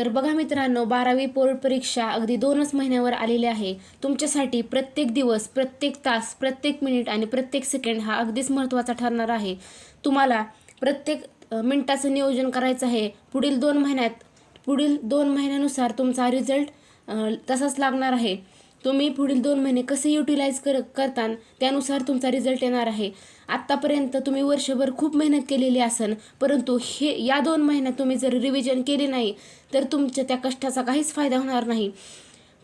तर बघा मित्रांनो, 12वी बोर्ड परीक्षा अगदी 2च महिन्यावर आलेली आहे. तुमच्यासाठी प्रत्येक दिवस, प्रत्येक तास, प्रत्येक मिनिट आणि प्रत्येक सेकंड हा अगदीच महत्त्वाचा ठरणार आहे. तुम्हाला प्रत्येक मिनिटाचं नियोजन करायचं आहे. पुढील 2 महिन्यानुसार तुमचा रिझल्ट तसाच लागणार आहे. तुम्ही पुढील 2 महिने कसे युटिलाइज करता त्यानुसार तुमचा रिझल्ट येणार आहे. आत्तापर्यंत तुम्ही वर्षभर खूप मेहनत केलेली असेल, परंतु या 2 महिन्यात तुम्ही जर रिव्हिजन केली नाही तर तुमच्या त्या कष्टाचा काहीच फायदा होणार नाही.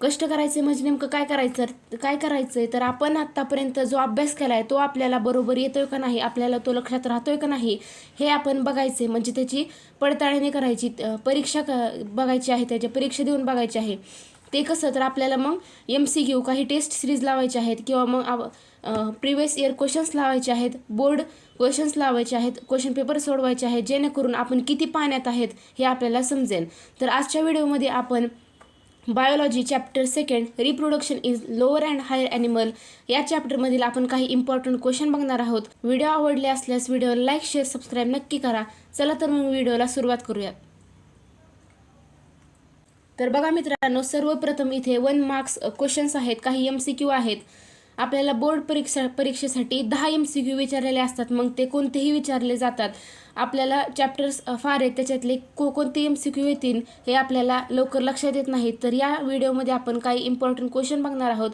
कष्ट करायचे म्हणजे नेमकं काय करायचं तर आपण आत्तापर्यंत जो अभ्यास केला आहे तो आपल्याला बरोबर येतोय का नाही, आपल्याला तो लक्षात राहतोय का नाही हे आपण बघायचे. म्हणजे त्याची पडताळणी करायची, परीक्षा बघायची आहे, त्याची परीक्षा देऊन बघायची आहे. ते कसं तर आपल्याला मग MCQ काही टेस्ट सिरीज लावायचे आहेत किंवा मग प्रिव्हियस इयर क्वेश्चन्स लावायचे आहेत, बोर्ड क्वेश्चन्स लावायचे आहेत, क्वेश्चन पेपर सोडवायचे आहेत, जेणेकरून आपण किती पाण्यात आहेत हे आपल्याला समजेल. तर आजच्या व्हिडिओमध्ये आपण biology chapter 2 reproduction is lower and higher animal या चॅप्टरमधील आपण काही इम्पॉर्टंट क्वेश्चन बघणार आहोत. व्हिडिओ आवडले असल्यास व्हिडिओला लाईक, शेअर, सबस्क्राईब नक्की करा. चला तर मग व्हिडिओला सुरुवात करूयात. तर बघा मित्रांनो, सर्वप्रथम इथे 1 मार्क्स क्वेश्चन्स आहेत, काही MCQ आहेत. आपल्याला बोर्ड परीक्षेसाठी 10 MCQ विचारलेले असतात, मग ते कोणतेही विचारले जातात. आपल्याला चॅप्टर्स फार आहेत, त्याच्यातले कोणते MCQ येतील हे आपल्याला लवकर लक्षात येत नाही. तर या व्हिडिओमध्ये आपण काही इम्पॉर्टंट क्वेश्चन बघणार आहोत,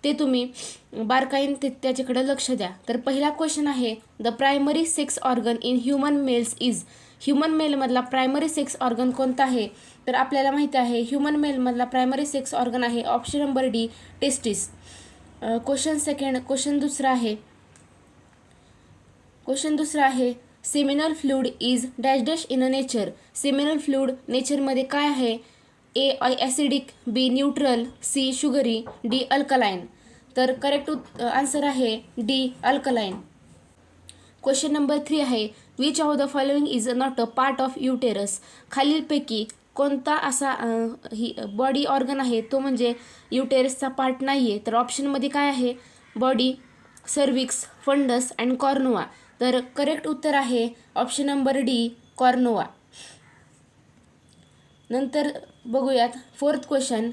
ते तुम्ही बारकाईने त्याच्याकडे लक्ष द्या. तर पहिला क्वेश्चन आहे, the primary sex organ in human males is. Human मेलमधला प्रायमरी सेक्स ऑर्गन कोणता आहे तर आपल्याला माहिती आहे ह्युमन मेलमधला प्रायमरी सेक्स ऑर्गन आहे option number D, testis. Question दुसरा आहे seminal fluid is dash dash in a nature. Seminal fluid नेचरमध्ये काय आहे? A acidic, B neutral, C sugary, D alkaline. तर करेक्ट आन्सर आहे डी अल्कलाइन. क्वेश्चन नंबर 3 आहे, which of the following is not a part of uterus. खालीलपैकी कोणता असा ही body organ आहे तो म्हणजे युटेरसचा पार्ट नाही आहे. तर ऑप्शनमध्ये काय आहे? Body, cervix, fundus and cornua. तर करेक्ट उत्तर आहे ऑप्शन नंबर डी, कॉर्नोवा. नंतर बघूयात 4th question,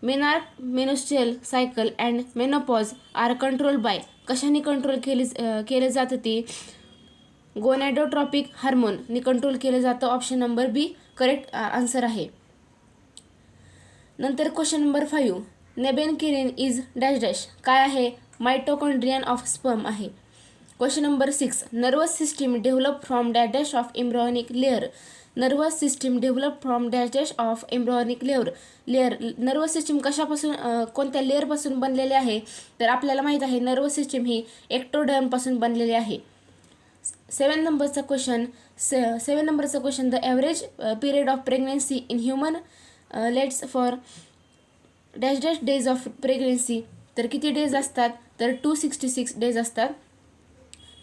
menstrual cycle and menopause are control by. कशाने कंट्रोल केले जातं ते? गोनॅडोट्रॉपिक हार्मोनने कंट्रोल केलं जातं. Option number B correct answer आहे. नंतर question number 5, Nebenkern is dash dash. काय आहे? मायटोकॉन्ड्रियन ऑफ स्पर्म आहे. Question number 6, nervous system develop from dash dash of embryonic layer. Nervous system develop from dash dash of embryonic layer. Nervous system कशापासून, कोणत्या लेअरपासून बनलेले आहे तर आपल्याला माहीत आहे नर्वस सिस्टीम ही एक्टोडर्मपासून बनलेली आहे. 7 नंबरचा question, the average period of pregnancy in human let's for dash dash days of pregnancy. तर किती डेज असतात तर 266 डेज असतात.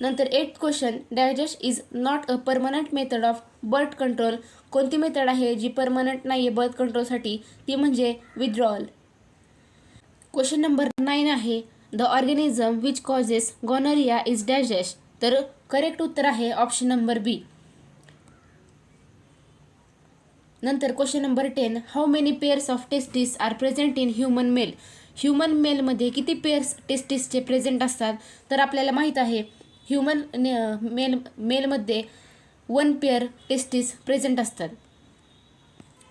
नंतर 8th question, dash dash is not a permanent method of birth control. कोणती मेथड आहे जी परमनंट नाही आहे बर्थ कंट्रोलसाठी? ती म्हणजे विथड्रॉल. क्वेश्चन नंबर 9 आहे, the organism which causes gonorrhoea is dash dash. तर करेक्ट उत्तर आहे ऑप्शन नंबर बी. नंतर question number 10, how many pairs of testis are present in human male. Human मेलमध्ये किती पेअर्स टेस्टिसचे प्रेझेंट असतात तर आपल्याला माहीत आहे ह्युमन मेलमध्ये 1 पेअर टेस्टिस प्रेझेंट असतात.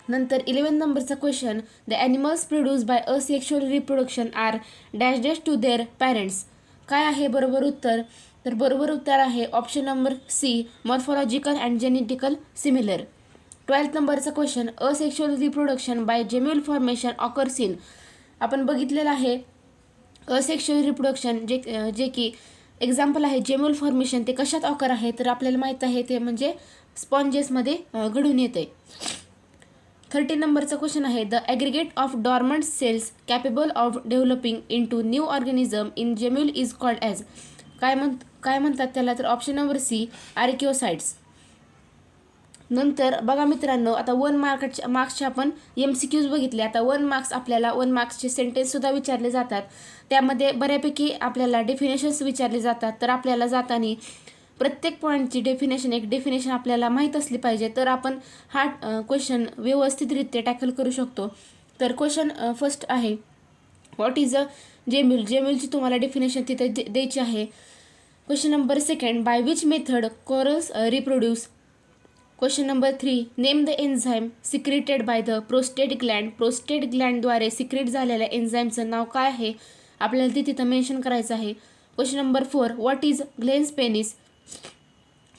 नंतर 11 नंबरचा question, the animals produce by asexual reproduction are dash dash to their parents. काय आहे बरोबर उत्तर तर बरोबर उत्तर आहे option number C, morphological and genetical similar. 12th नंबरचा question, asexual reproduction by gemmule formation occurs in. आपण बघितलेलं आहे असेक्शुअल रिप्रोडक्शन जे की एक्झाम्पल आहे जेम्युल फॉर्मेशन, ते कशात ऑकर आहे तर आपल्याला माहीत आहे ते म्हणजे स्पॉन्जेसमध्ये घडून येते. 13 नंबरचा क्वेश्चन आहे, the aggregate of dormant cells capable of developing into new organism in gemmule is called as. काय म्हणतात त्याला तर ऑप्शन नंबर सी, आर्किओसाइट्स. नंतर बघा मित्रांनो, आता 1 मार्क्सचे आपण MCQज बघितले. आता 1 मार्क्स आपल्याला 1 मार्क्सचे सेंटेन्ससुद्धा विचारले जातात. त्यामध्ये बऱ्यापैकी आपल्याला डेफिनेशन्स विचारले जातात. तर आपल्याला जाताना प्रत्येक पॉईंटची एक डेफिनेशन आपल्याला माहीत असली पाहिजे, तर आपण हा क्वेश्चन व्यवस्थितरित्या टॅकल करू शकतो. तर क्वेश्चन फर्स्ट आहे, व्हॉट इज अ जेम्यूल. जेम्यूलची तुम्हाला डेफिनेशन तिथे द्यायची आहे. Question number second, by which method corals reproduce. Question number 3, name the enzyme secreted by the prostate gland. Prostate ग्लँडद्वारे सिक्रेट झालेल्या एन्झाईमचं नाव काय आहे, आपल्याला ते तिथं मेन्शन करायचं आहे. Question number 4, what is glans penis.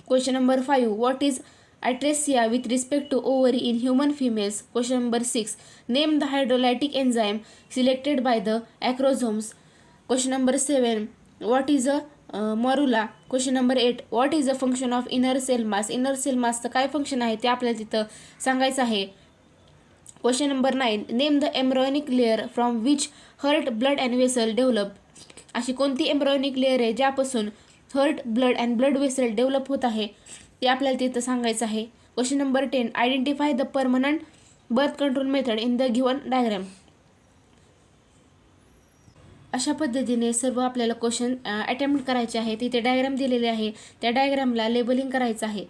Question number 5, what is atresia with respect to ovary in human females. Question number 6, name the hydrolytic enzyme selected by the acrosomes. Question number 7, what is a morula. Question number 8, what is the function of inner cell mass. Inner cell मासचं काय function आहे ते आपल्याला तिथं सांगायचं आहे. Question number 9, name the embryonic layer from which heart blood and vessel develop. अशी कोणती एम्ब्रॉयनिक लेअर आहे ज्यापासून heart blood and blood vessel develop होत आहे ते आपल्याला तिथं सांगायचं आहे. Question number 10, identify the permanent birth control method in the given diagram. अशा पद्धतीने सर्व आपल्याला क्वेश्चन अटेम्प्ट करायचे आहे. तिथे डायग्राम दिलेले आहे, त्या डायग्रामला लेबलिंग करायचं आहे.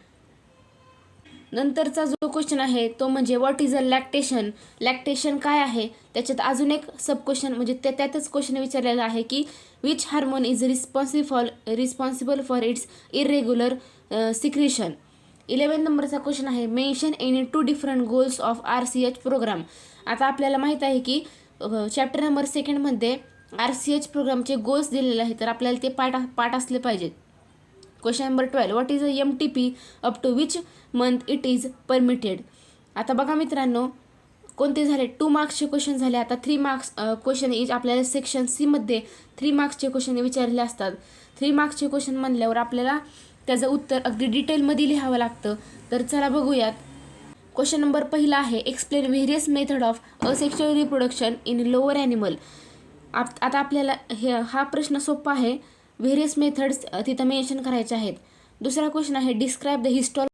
नंतरचा जो क्वेश्चन आहे तो म्हणजे what is a lactation. Lactation काय आहे, त्याच्यात अजून एक सब क्वेश्चन म्हणजे त्यातच क्वेश्चन विचारलेला आहे की which hormone is responsible for its irregular secretion. 11 नंबरचा क्वेश्चन आहे, mention any 2 different goals of RCH programme. आता आपल्याला माहीत आहे की चॅप्टर नंबर 2 मध्ये RCH प्रोग्रामचे गोल्स दिलेले आहेत, तर आपल्याला ते पाठ असले पाहिजेत. Question number 12, what is a MTP up to which month it is permitted. आता बघा मित्रांनो, कोणते झाले 2 मार्क्सचे क्वेश्चन झाले. आता 3 मार्क्स क्वेश्चन इज आपल्याला सेक्शन C मध्ये 3 मार्क्सचे क्वेश्चन विचारले असतात. 3 मार्क्सचे क्वेश्चन म्हणल्यावर आपल्याला त्याचं उत्तर अगदी डिटेलमध्ये लिहावं लागतं. तर चला बघूयात. क्वेश्चन नंबर पहिला आहे, explain various method of asexual reproduction in lower animal. आता आपल्याला हा प्रश्न सोपा आहे. व्हेरियस मेथड्स तिथं मेन्शन करायचे आहेत. दुसरा क्वेश्चन आहे, डिस्क्राईब द